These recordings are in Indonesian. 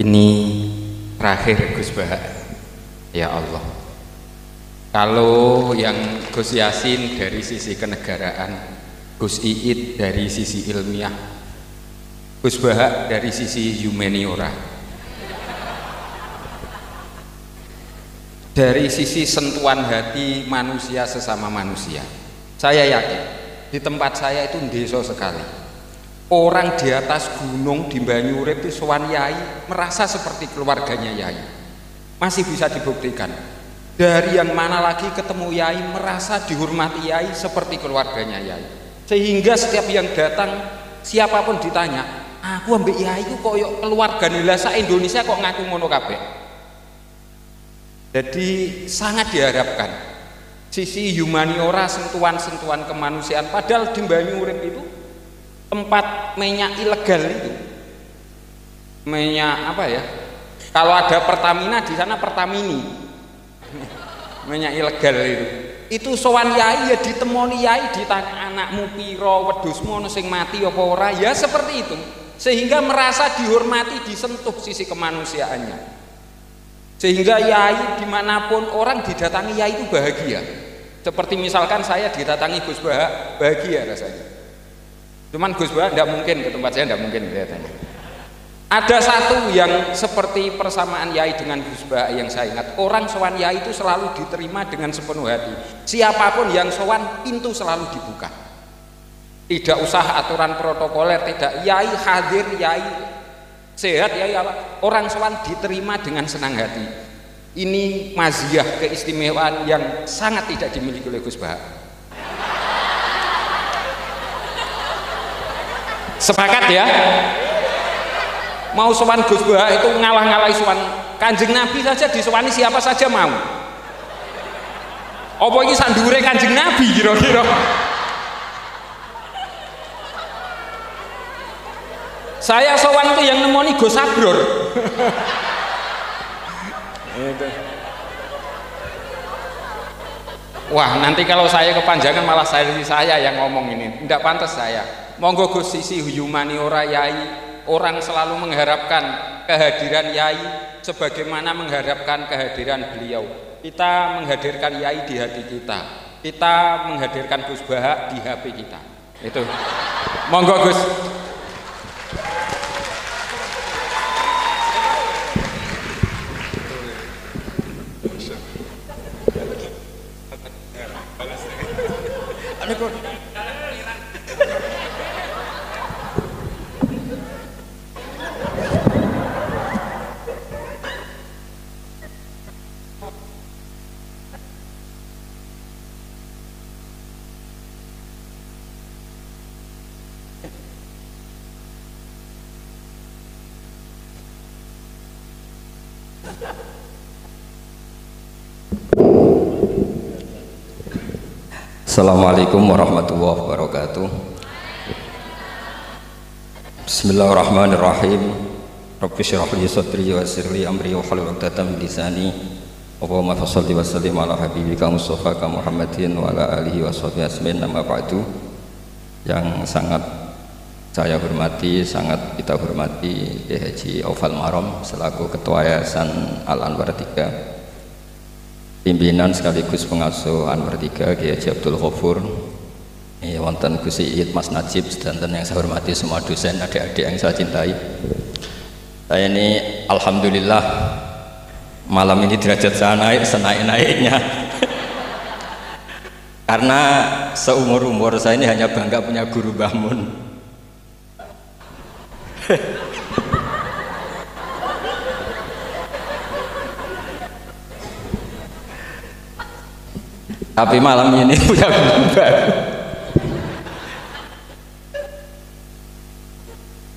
Ini terakhir Gus Bah, ya Allah. Kalau yang Gus Yasin dari sisi kenegaraan, Gus Iit dari sisi ilmiah, Gus Bah dari sisi humaniora, dari sisi sentuhan hati manusia sesama manusia, saya yakin di tempat saya itu ndeso sekali. Orang di atas gunung di Banyurip itu sowan yai merasa seperti keluarganya yai. Masih bisa dibuktikan. Dari yang mana lagi ketemu yai merasa dihormati yai seperti keluarganya yai. Sehingga setiap yang datang siapapun ditanya, aku ambek yai ku koyo keluarga nila sa Indonesia kok ngaku ngono kabeh. Jadi sangat diharapkan sisi humaniora, sentuhan-sentuhan kemanusiaan. Padahal di Banyurip itu tempat minyak ilegal itu, minyak apa ya? Kalau ada Pertamina di sana Pertamini, minyak ilegal itu sowan yai ya ditemoni yai ditanya anakmu piro, wedhusmu ono sing mati apa ora, ya seperti itu, sehingga merasa dihormati, disentuh sisi kemanusiaannya, sehingga yai dimanapun orang didatangi yai itu bahagia. Seperti misalkan saya didatangi Gus Bah, bahagia rasanya. Cuman Gus Bah tidak mungkin ke tempat saya, tidak mungkin kelihatannya. Ada satu yang seperti persamaan yai dengan Gus Bah yang saya ingat, orang sowan yai itu selalu diterima dengan sepenuh hati. Siapapun yang sowan, pintu selalu dibuka. Tidak usah aturan protokoler, tidak. Yai hadir, yai sehat, yai apa? Orang sowan diterima dengan senang hati. Ini maziyah, keistimewaan yang sangat tidak dimiliki oleh Gus Bah. Sepakat ya? Mau sowan Gus Bah itu ngalah-ngalahi sowan Kanjeng Nabi saja, disowani siapa saja mau. Apa ini sandure Kanjeng Nabi kira-kira? Saya sowan itu yang nemoni Gus Sabror. Wah, nanti kalau saya kepanjangan malah saya yang ngomong ini. Tidak pantas saya. Monggo Gus, sisi humaniora yai, orang selalu mengharapkan kehadiran yai sebagaimana mengharapkan kehadiran beliau. Kita menghadirkan yai di hati kita. Kita menghadirkan Gus Bah di HP kita. Itu. Monggo Gus. Assalamualaikum warahmatullahi wabarakatuh. Bismillahirrahmanirrahim. Rabbi shrah li sadri wa yassir li amri wa hlul 'uqdatam min lisani. Allahumma shalli wa sallim ala habibika Mustafa Muhammadin wa ala alihi wa sahbihi ajmain. Amma ba'du. Yang sangat saya hormati, sangat kita hormati Kiai Haji Aufal Marom selaku Ketua Yayasan Al Anwar 3, pimpinan sekaligus pengasuh Anwar 3 Kiai Haji Abdul Ghafur, wonten Gus Iit, Mas Najib, dan yang saya hormati semua dosen, adik-adik yang saya cintai. Saya ini alhamdulillah malam ini derajat saya naik senaik-naiknya. Karena seumur-umur saya ini hanya bangga punya guru Mbah Mun. Tapi malam ini punya guru baru.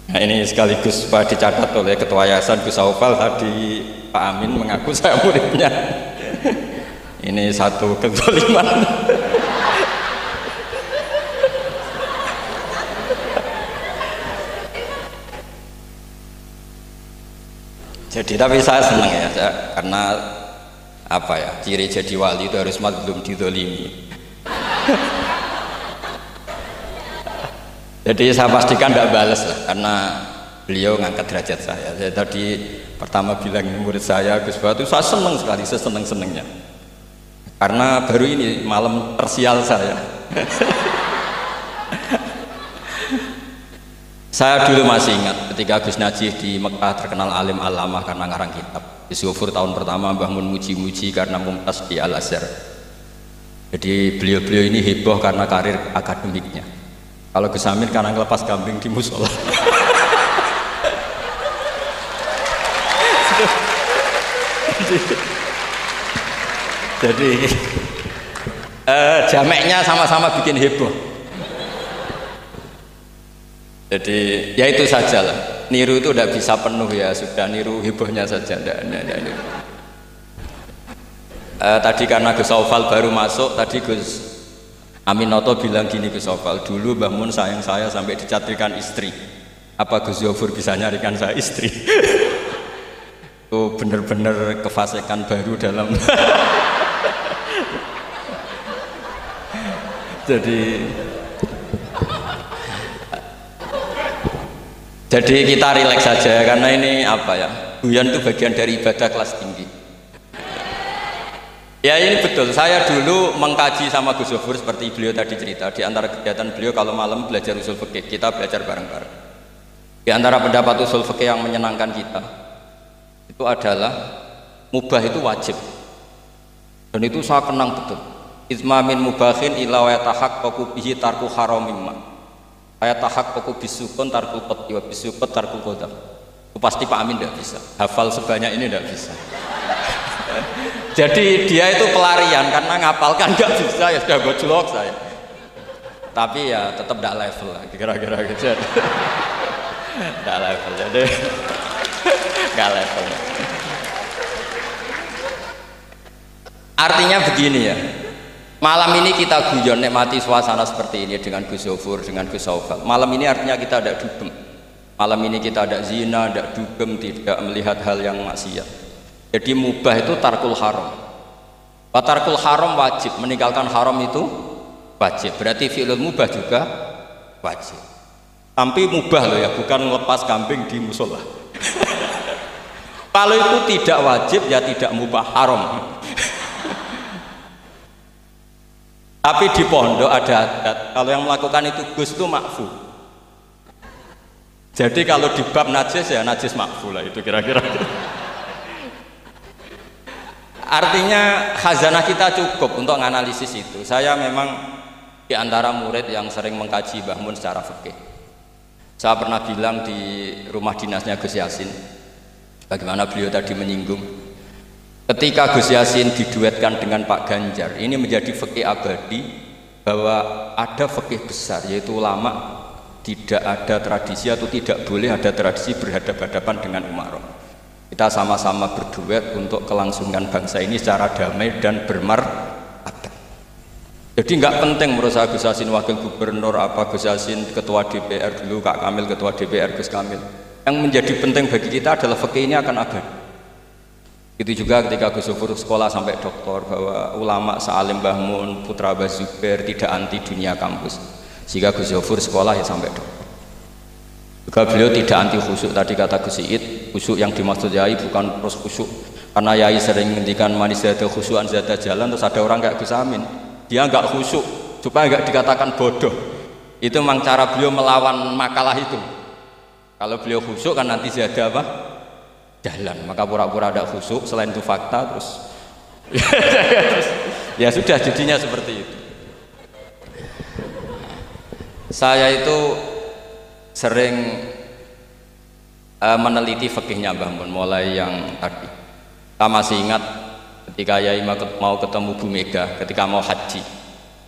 Nah, ini sekaligus Pak dicatat oleh Ketua Yayasan Gus Aufal tadi, Pak Amin mengaku saya muridnya. Ini satu kezaliman. Jadi tapi saya senang ya, karena apa ya, ciri jadi wali itu harus mazlum dizalimi. Jadi saya pastikan tidak balas lah, karena beliau ngangkat derajat saya. Saya tadi pertama bilang murid saya Gus Batu, saya senang sekali, seseneng-senengnya. Karena baru ini malam tersial saya. Saya dulu masih ingat ketika Gus Najih di Mekah terkenal alim alamah karena ngarang kitab. Gus Gofur tahun pertama Mbah Mun muji-muji karena mumtaz di Al Azhar. Jadi beliau-beliau ini heboh karena karir akademiknya. Kalau Gus Amin karena ngelepas kambing di musola. Jadi jameknya sama-sama bikin heboh. Jadi ya itu sajalah. Niru itu tidak bisa penuh ya, sudah niru hebohnya saja. Tadi karena Gus Aufal baru masuk, tadi Gus Aminoto bilang gini Gus Aufal, dulu Mbah Mun sayang saya sampai dicatrikan istri. Apa Gus Gofur bisa nyarikan saya istri? Itu benar-benar kefasikan baru dalam. Jadi kita rileks saja karena ini apa ya, guyon itu bagian dari ibadah kelas tinggi. Ya ini betul, saya dulu mengkaji sama Gus Gofur seperti beliau tadi cerita. Di antara kegiatan beliau kalau malam belajar usul fikih, kita belajar bareng-bareng. Di antara pendapat usul fikih yang menyenangkan kita itu adalah mubah itu wajib. Dan itu saya kenang betul. Isma min mubahin ila wa yatahaqqaqu bihi tarku haramimma. Ayatahaqqaqu bisukun tarkul qati wa bisukut tarkul qadar. Itu pasti Pak Amin tidak bisa. Hafal sebanyak ini tidak bisa. Jadi dia itu pelarian karena ngapalkan nggak bisa, ya sudah gojlok saya. Tapi ya tetap tidak level lah, kira-kira gitu. Tidak level, jadi nggak level. Artinya begini ya, malam ini kita guyon nikmati suasana seperti ini dengan Gus Gofur, dengan Gus Aufal. Malam ini artinya kita ada dugem. Malam ini kita ada zina, ada dugem, tidak melihat hal yang maksiat. Jadi mubah itu tarkul haram. Tarkul haram wajib, meninggalkan haram itu wajib. Berarti fi'lul mubah juga wajib. Tapi mubah loh ya, bukan lepas kambing di musola. Kalau itu tidak wajib ya tidak mubah, haram. Tapi di pondok ada adat, kalau yang melakukan itu Gus itu makfu. Jadi kalau di bab najis ya najis makfu lah, itu kira-kira. Artinya khazanah kita cukup untuk menganalisis itu. Saya memang di antara murid yang sering mengkaji Mbah Mun secara fikih. Saya pernah bilang di rumah dinasnya Gus Yasin, bagaimana beliau tadi menyinggung, ketika Gus Yasin diduetkan dengan Pak Ganjar, ini menjadi fikih abadi bahwa ada fikih besar, yaitu ulama tidak ada tradisi atau tidak boleh ada tradisi berhadapan-hadapan dengan umarok. Kita sama-sama berduet untuk kelangsungan bangsa ini secara damai dan bermartabat. Jadi nggak penting menurut saya Gus Yasin wakil gubernur, apa Gus Yasin ketua DPR dulu, Kak Kamil ketua DPR, Gus Kamil. Yang menjadi penting bagi kita adalah fikih ini akan abadi. Itu juga ketika Gus Gofur sekolah sampai doktor, bahwa ulama sealim Mbah Mun, putra Mbah Zubair tidak anti dunia kampus. Sehingga Gus Gofur sekolah ya sampai doktor. Juga beliau tidak anti khusyuk, tadi kata Gus Iid, khusyuk yang dimaksud Yai bukan terus khusyuk. Karena Yai sering menghentikan manis zada khusyuan zada jalan, terus ada orang kayak Gus Amin, dia nggak khusyuk supaya nggak dikatakan bodoh. Itu memang cara beliau melawan makalah itu. Kalau beliau khusyuk kan nanti zada apa? Jalan, maka pura-pura ada khusyuk, selain itu fakta terus ya sudah jadinya seperti itu. Saya itu sering meneliti fikihnya Mbah Mun, mulai yang tadi. Kita masih ingat ketika Yai mau ketemu Bu Mega ketika mau haji.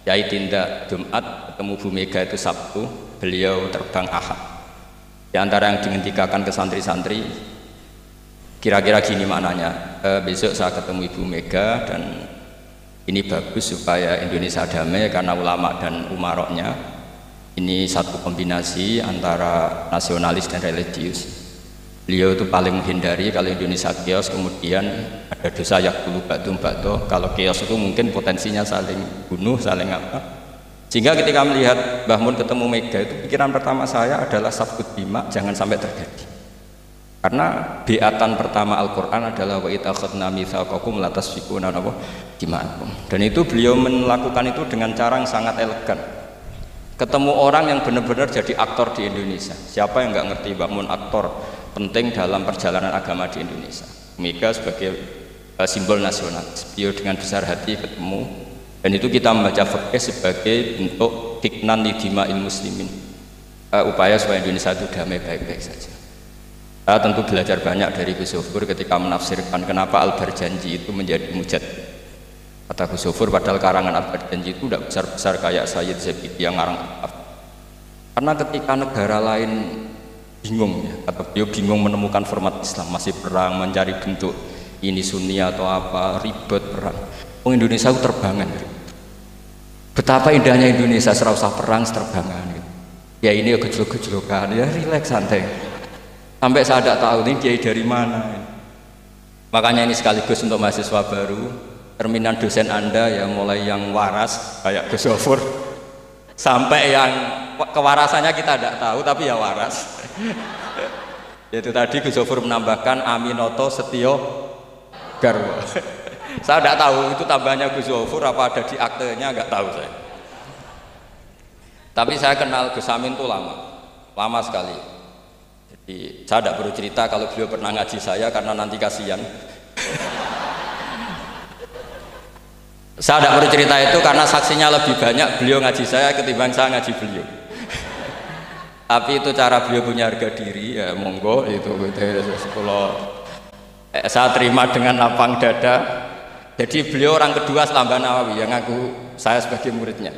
Yai tindak Jumat, ketemu Bu Mega itu Sabtu, beliau terbang Ahad. Di antara yang dihentikan ke santri-santri, kira-kira gini maknanya, besok saya ketemu Ibu Mega dan ini bagus supaya Indonesia damai karena ulama dan umaroknya. Ini satu kombinasi antara nasionalis dan religius. Beliau itu paling menghindari kalau Indonesia chaos, kemudian ada dosa yakulu ba'dum ba'do. Kalau chaos itu mungkin potensinya saling bunuh, saling apa. Sehingga ketika melihat Mbah Mun ketemu Mega itu pikiran pertama saya adalah sabut bima, jangan sampai terjadi. Karena biatan pertama Al-Quran adalah wa idh akhadna mitsaqakum la tasfikuna dima'akum. Dan itu beliau melakukan itu dengan cara yang sangat elegan. Ketemu orang yang benar-benar jadi aktor di Indonesia. Siapa yang nggak ngerti Mbah Mun aktor penting dalam perjalanan agama di Indonesia. Mega sebagai simbol nasional. Beliau dengan besar hati ketemu, dan itu kita membaca fikih sebagai bentuk hiknan lidima'il muslimin, upaya supaya Indonesia itu damai baik-baik saja. Saya tentu belajar banyak dari Gus Zofur ketika menafsirkan kenapa Al-Barjanji itu menjadi mujad. Kata Gus Zofur, padahal karangan Al-Barjanji itu tidak besar-besar kayak Sayyid Zabidi yang ngarang. Karena ketika negara lain bingung, ya, kata beliau bingung menemukan format Islam, masih perang, mencari bentuk ini Sunni atau apa, ribet perang. Indonesia itu terbangan. Betapa indahnya Indonesia, serasa perang, terbangan. Ya ini gejolak-gejolokan, ya rileks santai. Sampai saya tidak tahu ini kiai dari mana. Makanya ini sekaligus untuk mahasiswa baru, cerminan dosen Anda ya, mulai yang waras kayak Gus Zofur sampai yang kewarasannya kita tidak tahu tapi ya waras. Itu tadi Gus Zofur menambahkan Aminoto Setio Garwo. Saya tidak tahu itu tambahnya Gus Zofur apa ada di aktenya, nggak tahu saya. Tapi saya kenal Gus Amin itu lama sekali. Jadi saya tidak perlu cerita kalau beliau pernah ngaji saya karena nanti kasihan. Saya tidak perlu cerita itu karena saksinya lebih banyak beliau ngaji saya ketimbang saya ngaji beliau. Tapi itu cara beliau punya harga diri, ya monggo itu saya terima dengan lapang dada. Jadi beliau orang kedua setelah Mbah Nawawi yang ngaku saya sebagai muridnya.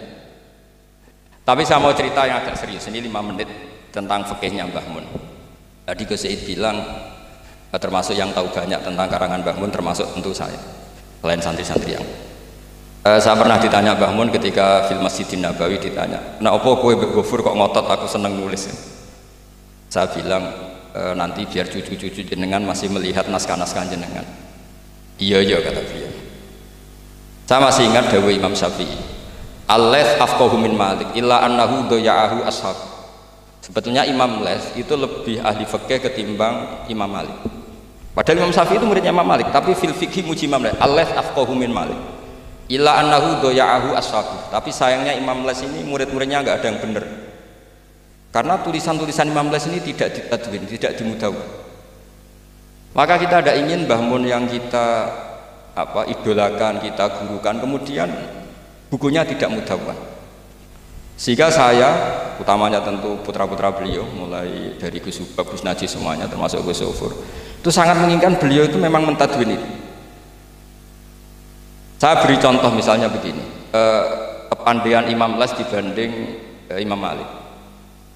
Tapi saya mau cerita yang agak serius, ini 5 menit tentang fikihnya Mbah Mun. Tadi Gus Said bilang termasuk yang tahu banyak tentang karangan Mbah Mun termasuk tentu saya, selain santri-santri yang saya pernah ditanya Mbah Mun ketika film Masjidin Nabawi ditanya, nah apa kowe Mbah Gofur kok ngotot aku seneng nulis ya? Saya bilang nanti biar cucu-cucu jenengan masih melihat naskah-naskah jenengan. Iya kata beliau. Saya masih ingat dawuh Imam Syafi'i, al-laits afqahu min Malik illa annahu daya'ahu ashab. Sebetulnya Imam Les itu lebih ahli fikih ketimbang Imam Malik. Padahal Imam Syafi'i itu muridnya Imam Malik, tapi fil fikih muji Imam Les. al-laits afqahu min Malik illa annahu daya'ahu ashab. Tapi sayangnya Imam Les ini murid-muridnya nggak ada yang benar. Karena tulisan-tulisan Imam Les ini tidak ditadwin, tidak dimudawwan. Maka kita tidak ingin Mbah Mun yang kita idolakan, kita gurukan, kemudian bukunya tidak mudawwan. Sehingga saya, utamanya tentu putra-putra beliau, mulai dari Gus Subab, Gus Najih semuanya, termasuk Gus Zofur, itu sangat menginginkan beliau itu memang mentadwin itu. Saya beri contoh misalnya begini, kepandaian Imam Les dibanding Imam Malik.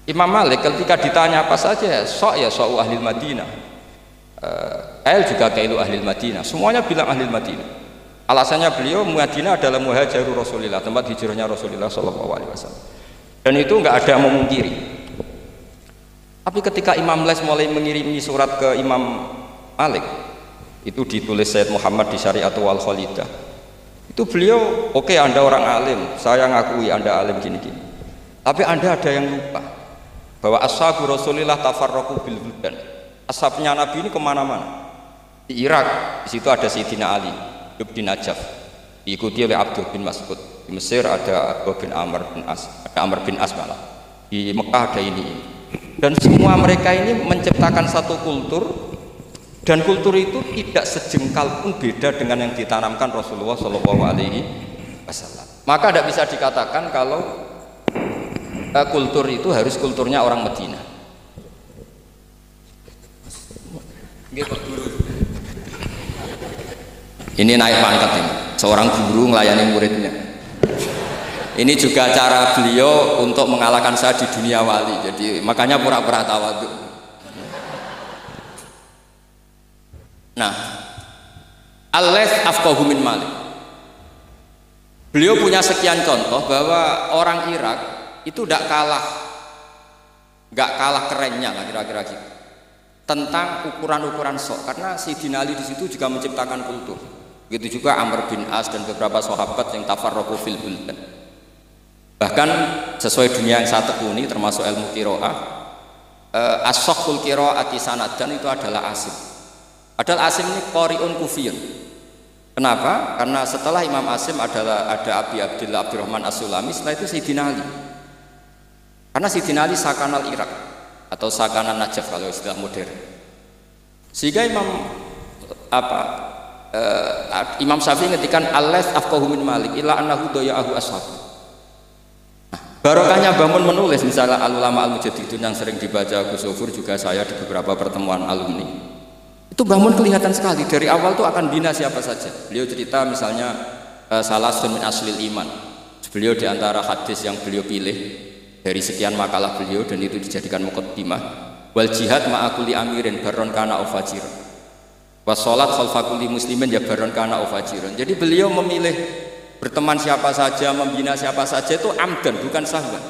Imam Malik ketika ditanya apa saja, sok ahli Madinah, Kail juga kailu ahli Madinah, semuanya bilang ahli Madinah. Alasannya beliau Madinah adalah muhajirur Rasulillah, tempat hijrahnya Rasulullah SAW. Dan itu nggak ada yang memungkiri. Tapi ketika Imam Les mulai mengirimi surat ke Imam Malik, itu ditulis Sayyid Muhammad di Syari'atu wal Khalidah. Itu beliau, oke, Anda orang alim, saya ngakui Anda alim gini-gini. Tapi Anda ada yang lupa bahwa ashabu Rasulillah tafarraqu bil buldan. Ashabnya Nabi ini kemana-mana. Di Irak, di situ ada Sayyidina Ali di Najaf, diikuti oleh Abdul bin Mas'ud. Di Mesir ada Abdul bin Amr bin As, ada Amr bin As malah. Di Mekah ada ini. Dan semua mereka ini menciptakan satu kultur, dan kultur itu tidak sejengkal pun beda dengan yang ditanamkan Rasulullah SAW. Maka tidak bisa dikatakan kalau kultur itu harus kulturnya orang Madinah. Ini naik pangkat ini, seorang guru melayani muridnya. Ini juga cara beliau untuk mengalahkan saya di dunia wali. Jadi makanya pura-pura tawadhu. Nah, al-laits afqahu min Malik. Beliau punya sekian contoh bahwa orang Irak itu tidak kalah kerennya lah kira-kira gitu. Tentang ukuran-ukuran sok, karena Sayyidina Ali di situ juga menciptakan kultur. Begitu juga Amr bin As dan beberapa sahabat yang tafarraqu fil buldan. Bahkan sesuai dunia yang saya tekuni termasuk ilmu qiraah, as-sakhul qiraati sanadan itu adalah Asim. Padahal Asim ini qari'un kufiyun. Kenapa? Karena setelah Imam Asim ada Abi Abdillah Abdurrahman As-Sulami, setelah itu Sayyidina Ali. Karena Sayyidina Ali sakanal Irak atau sakanan Najaf kalau istilah modern. Sehingga Imam Syafi'i ngetikan al-laits afqahu min Malik illa annahu daya'ahu ashab. Barokahnya bangun menulis misalnya al-ulama al-mujaddidun yang sering dibaca Gus Zofur, juga saya di beberapa pertemuan alumni. Itu bangun kelihatan sekali dari awal tuh akan bina siapa saja. Beliau cerita misalnya salasun min aslil iman. Beliau diantara hadis yang beliau pilih dari sekian makalah beliau dan itu dijadikan muqaddimah. Wal jihad ma'akuli amirin baron kana ufajir. Was salat khalfa kulli muslimin ya baron kana ufajir. Jadi beliau memilih berteman siapa saja, membina siapa saja itu amdan, bukan sahwan.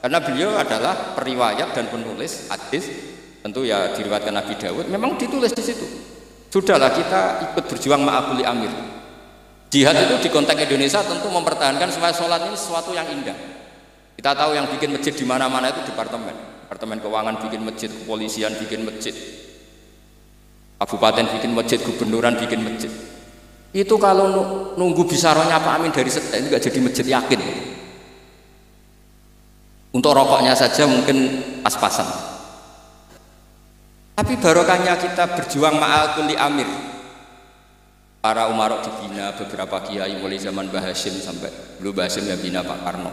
Karena beliau adalah periwayat dan penulis hadis, tentu ya diriwayatkan Nabi Dawud, memang ditulis di situ. Sudahlah kita ikut berjuang ma'akuli amir. Jihad itu di konteks Indonesia tentu mempertahankan supaya sholat ini sesuatu yang indah. Kita tahu yang bikin masjid di mana-mana itu departemen keuangan bikin masjid, kepolisian bikin masjid, kabupaten bikin masjid, gubernuran bikin masjid. Itu kalau nunggu bisaronya Pak Amin dari Sedek itu nggak jadi masjid, yakin. Untuk rokoknya saja mungkin pas-pasan. Tapi barokahnya kita berjuang ma'al kulli amir. Para umarok dibina, beberapa kiai mulai zaman Mbah Hasyim sampai dulu Mbah Hasyim yang bina Pak Karno.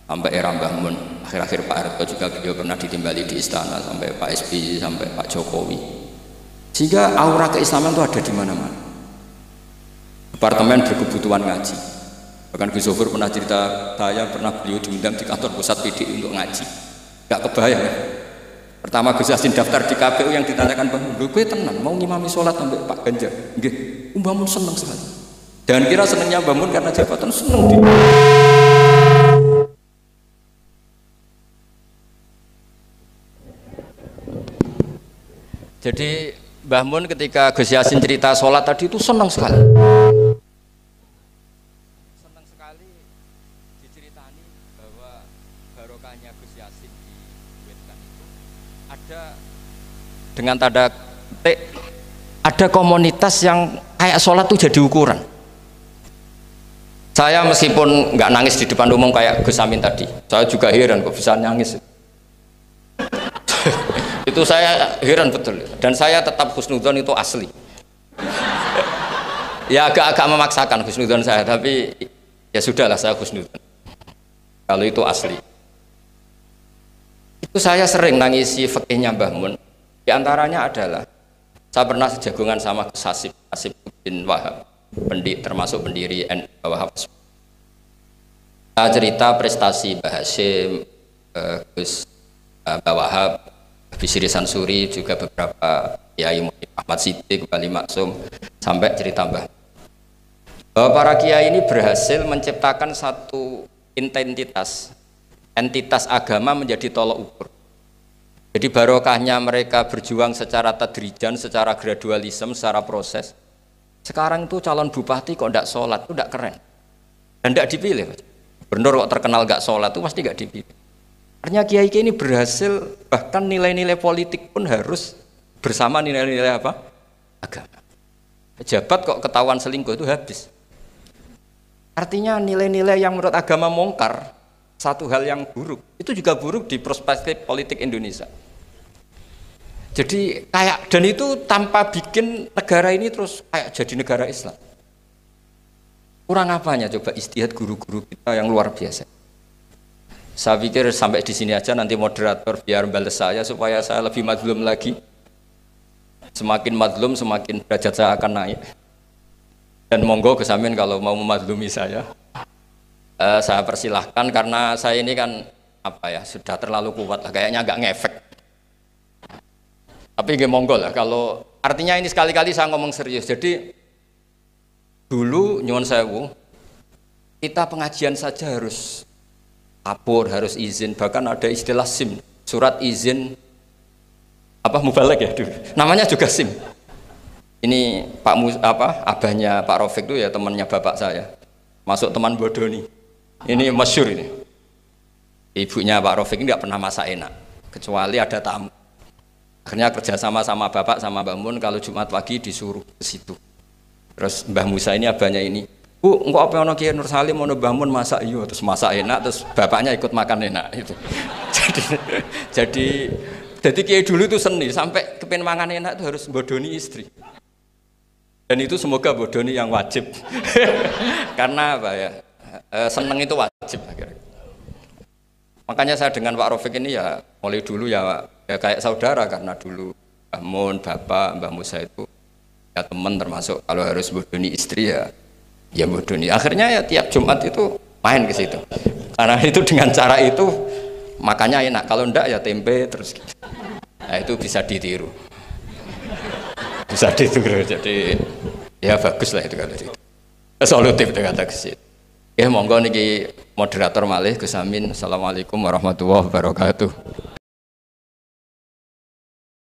Sampai era Mbah Mun, akhir-akhir Pak Harto juga beliau pernah ditimbali di istana, sampai Pak SBY, sampai Pak Jokowi. Sehingga aura keislaman itu ada di mana-mana. Departemen berkebutuhan ngaji. Bahkan Gus Zofur pernah cerita, saya pernah beliau diundang di kantor pusat PDI untuk ngaji. Gak kebayang ya. Pertama Gus Yassin daftar di KPU yang ditanyakan Bang, "Lho kowe tenan mau ngimami sholat sampai Pak Ganjar?" Nggih. Mbah Mun seneng sekali. Jangan kira senengnya Mbah Mun karena jabatan, seneng dia. Jadi Mbah Mun ketika Gus Yassin cerita sholat tadi itu senang sekali. Senang sekali diceritani bahwa barokahnya Gus Yassin di Wetan itu ada dengan tanda petik, ada komunitas yang kayak sholat itu jadi ukuran. Saya meskipun nggak nangis di depan umum kayak Gus Amin tadi, saya juga heran kok bisa nangis. Itu saya heran betul, dan saya tetap husnudzon itu asli. Ya agak memaksakan husnudzon saya, tapi ya sudahlah saya husnudzon kalau itu asli. Itu saya sering nangisi fikihnya Mbah Mun. Di antaranya adalah saya pernah sejagongan sama Gus Hasib bin Wahab, termasuk pendiri NU Wahab. Saya cerita prestasi Mbah Hasyim, Gus Wahab, Bisri Sansuri, juga beberapa kiai Ahmad Siddiq, Wali Maksum, sampai cerita Mbah bahwa para kiai ini berhasil menciptakan satu entitas agama menjadi tolok ukur. Jadi barokahnya mereka berjuang secara tadrijan, secara gradualisme, secara proses. Sekarang itu calon bupati kok tidak sholat, itu tidak keren dan tidak dipilih. Gubernur kok terkenal nggak sholat, itu pasti nggak dipilih. Artinya kiai-kiai ini berhasil, bahkan nilai-nilai politik pun harus bersama nilai-nilai apa? Agama. Pejabat kok ketahuan selingkuh itu habis. Artinya nilai-nilai yang menurut agama mungkar, satu hal yang buruk, itu juga buruk di perspektif politik Indonesia. Jadi kayak, dan itu tanpa bikin negara ini terus kayak jadi negara Islam. Kurang apanya coba istihad guru-guru kita yang luar biasa. Saya pikir sampai di sini aja, nanti moderator biar balas saya supaya saya lebih madlum lagi. Semakin madlum semakin derajat saya akan naik. Dan monggo Gus Amin kalau mau memadlumi saya persilahkan, karena saya ini kan sudah terlalu kuat lah, kayaknya agak ngefek. Tapi nggih monggo lah, kalau artinya ini sekali-kali saya ngomong serius. Jadi dulu nyuwun sewu, kita pengajian saja harus lapor, harus izin, bahkan ada istilah SIM, surat izin mubalek ya dulu. Namanya juga SIM. Ini abahnya Pak Rafiq itu ya temannya bapak saya. Masuk teman bodoh nih. Ini masyhur ini. Ibunya Pak Rafiq ini tidak pernah masak enak. kecuali ada tamu. Akhirnya kerjasama sama bapak sama Mbah Mun, kalau Jumat pagi disuruh ke situ. Terus Mbah Musa ini abahnya ini, Bu, engkau apa yang Kiai Nur Salim mau Mbah Mun masak, iya, terus masak enak, terus bapaknya ikut makan enak itu. jadi Kiai dulu itu seni, sampai kepen mangan enak itu harus bodoni istri. Dan itu semoga bodoni yang wajib, karena apa ya, seneng itu wajib akhirnya. Makanya saya dengan Pak Rafiq ini ya mulai dulu ya kayak saudara, karena dulu Mbah Mun, bapak, Mbah Musa itu ya teman, termasuk kalau harus bodoni istri ya bodoni. Akhirnya ya tiap Jumat itu main ke situ. Karena itu dengan cara itu makanya enak. Kalau enggak ya tempe terus gitu. Nah itu bisa ditiru. Bisa ditiru. Jadi ya bagus lah itu kalau itu. Solutif itu kata ke situ. Ya monggo niki moderator malih Gus Amin. Assalamualaikum warahmatullahi wabarakatuh.